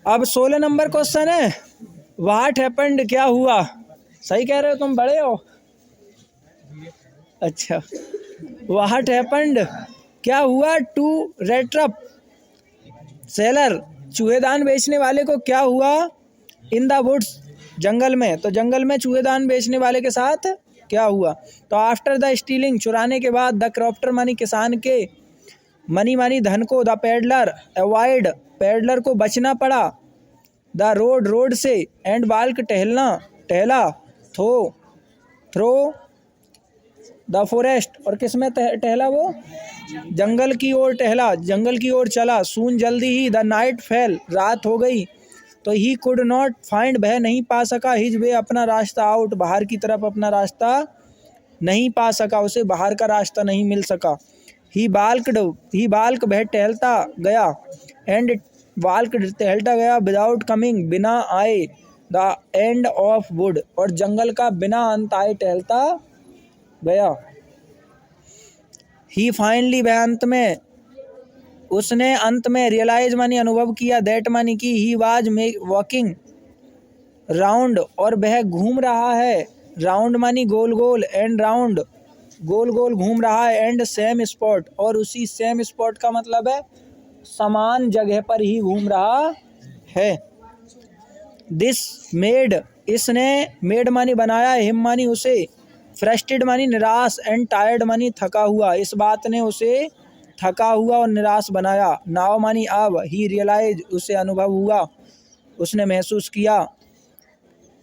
अब 16 number question है, what happened, क्या हुआ। सही कह रहे हो, तुम बड़े हो। अच्छा, व्हाट हैपेंड, क्या हुआ टू रेट्रप सेलर, चूहेदान बेचने वाले को क्या हुआ, इन द वुड्स, जंगल में। तो जंगल में चूहेदान बेचने वाले के साथ क्या हुआ। तो आफ्टर द स्टीलिंग, चुराने के बाद, द क्रॉप्टर मानी किसान के, मनी मानी धन को, द पेडलर अवॉइड, पेडलर को बचना पड़ा, द रोड, रोड से, एंड बाल्क, टहलना, टहला, थ्रो द फॉरेस्ट, और किस में टहला वो, जंगल की ओर टहला, जंगल की ओर चला, सून, जल्दी ही, द नाइट फेल, रात हो गई, तो ही कुड नॉट फाइंड, वह नहीं पा सका, हिज वे, अपना रास्ता, आउट, बाहर की तरफ अपना रास्ता नहीं पा सका, उसे बाहर का रास्ता नहीं मिल सका, ही बाल्क, वह टहलता गया, एंड बाल्क, टहलता गया, विदाउट कमिंग, बिना आए, द एंड ऑफ वुड, और जंगल का बिना अंत आए टहलता गया, ही फाइनली, वह अंत में, उसने अंत में, रियलाइज मानी अनुभव किया, दैट मानी कि, ही वाज वॉकिंग राउंड, और वह घूम रहा है, राउंड मानी गोल गोल, एंड राउंड, गोल गोल घूम रहा है, एंड सेम स्पॉट, और उसी सेम स्पॉट का मतलब है समान जगह पर ही घूम रहा है। दिस मेड, इसने, मेड मानी बनाया, हिम मानी उसे, फ्रस्ट्रेटेड मानी निराश, एंड टायर्ड मानी थका हुआ, इस बात ने उसे थका हुआ और निराश बनाया, नाउ मानी अब, ही रियलाइज, उसे अनुभव हुआ, उसने महसूस किया,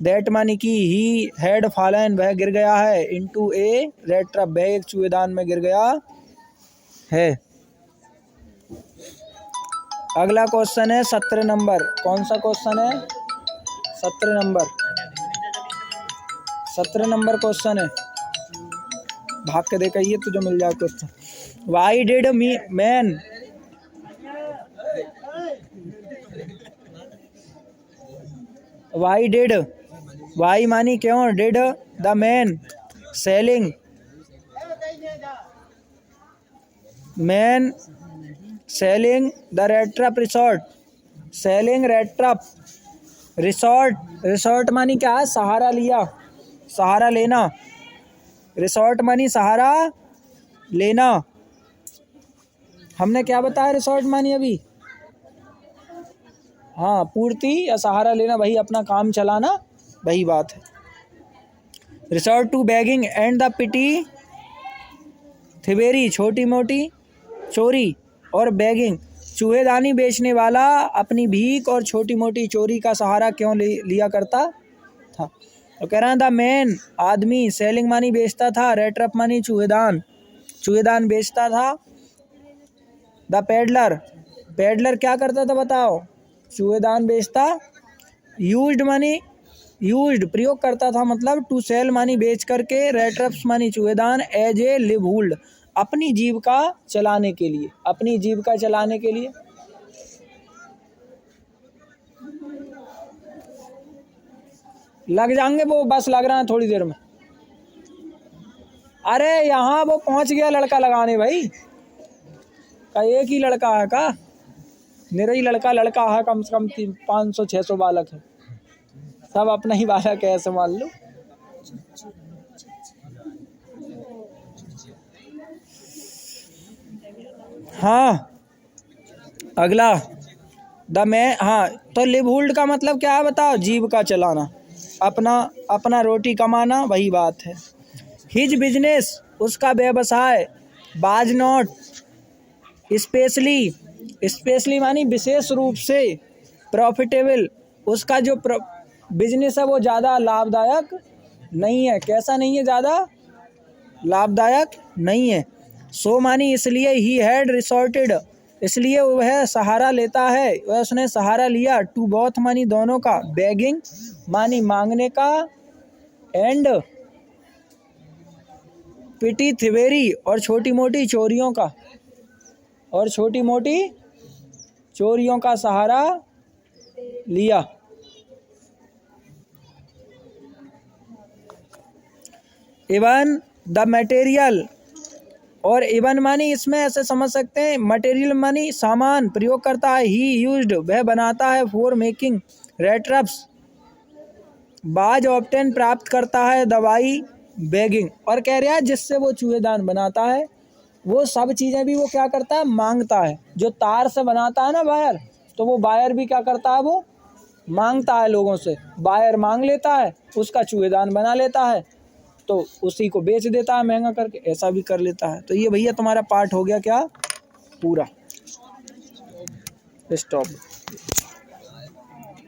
दैट मानी कि, ही हैड फॉलन, वह गिर गया है, इनटू ए रेट ट्रैप, वह एक चूहेदान में गिर गया है। अगला क्वेश्चन है 17 नंबर। कौन सा क्वेश्चन है? 17 नंबर। 17 नंबर क्वेश्चन है, भाग के देखा, ये तुझे मिल जाए question. Why did me man, why did, why मानी क्यों, did the man selling, man selling the red trap resort, selling red trap resort, resort मानी क्या है, सहारा लिया, सहारा लेना, रिसोर्ट मानी सहारा लेना। हमने क्या बताया रिसोर्ट मानी अभी? हाँ, पूर्ति या सहारा लेना, वही अपना काम चलाना, वही बात है। Resort to begging and the petty thievery, छोटी मोटी चोरी, और बैगिंग, चूहेदानी बेचने वाला अपनी भीख और छोटी मोटी चोरी का सहारा क्यों लिया करता था। तो कह रहा था मैन आदमी, सेलिंग मानी बेचता था, रेट्रप मानी चूहेदान, चूहेदान बेचता था, द पेडलर, पेडलर क्या करता था बताओ, चूहेदान बेचता, यूज्ड मानी यूज्ड प्रयोग करता था, मतलब टू सेल मानी बेच करके, रेट्रप्स मानी चूहेदान, एज ए लिवहुल्ड, अपनी जीविका चलाने के लिए, अपनी जीविका चलाने के लिए। लग जाएंगे वो, बस लग रहा है थोड़ी देर में। अरे यहाँ वो पहुंच गया लड़का लगाने भाई, का एक ही लड़का है का, मेरा ही लड़का है, कम से कम 500-600 बालक है, सब अपना ही बालक है, ऐसे मान लो। हाँ, अगला द मैं, हाँ, तो लिवहुल्ड का मतलब क्या है बताओ, जीविका चलाना, अपना रोटी कमाना, वही बात है। हिज बिजनेस, उसका व्यवसाय, बाज नॉट स्पेशली मानी विशेष रूप से, प्रॉफिटेबल, उसका जो बिजनेस है वो ज़्यादा लाभदायक नहीं है। कैसा नहीं है? ज़्यादा लाभदायक नहीं है। सो मानी इसलिए, ही हैड रिसोर्टेड, इसलिए वह सहारा लेता है, वह उसने सहारा लिया, टू बोथ मानी दोनों का, बेगिंग मानी मांगने का, एंड पिटी थिवेरी, और छोटी मोटी चोरियों का, और छोटी मोटी चोरियों का सहारा लिया। इवन द मटेरियल और इवन मनी इसमें ऐसे समझ सकते हैं, मटेरियल मनी सामान प्रयोग करता है, ही यूज्ड वह बनाता है, फॉर मेकिंग रेट्रप्स बाज ऑप्टेन प्राप्त करता है, दवाई बेगिंग। और कह रहा है जिससे वो चूहेदान बनाता है वो सब चीज़ें भी वो क्या करता है, मांगता है। जो तार से बनाता है ना वायर, तो वो वायर भी क्या करता है, वो मांगता है लोगों से, वायर मांग लेता है, उसका चूहेदान बना लेता है, तो उसी को बेच देता है महंगा करके, ऐसा भी कर लेता है। तो ये भैया तुम्हारा पार्ट हो गया क्या पूरा, स्टॉप।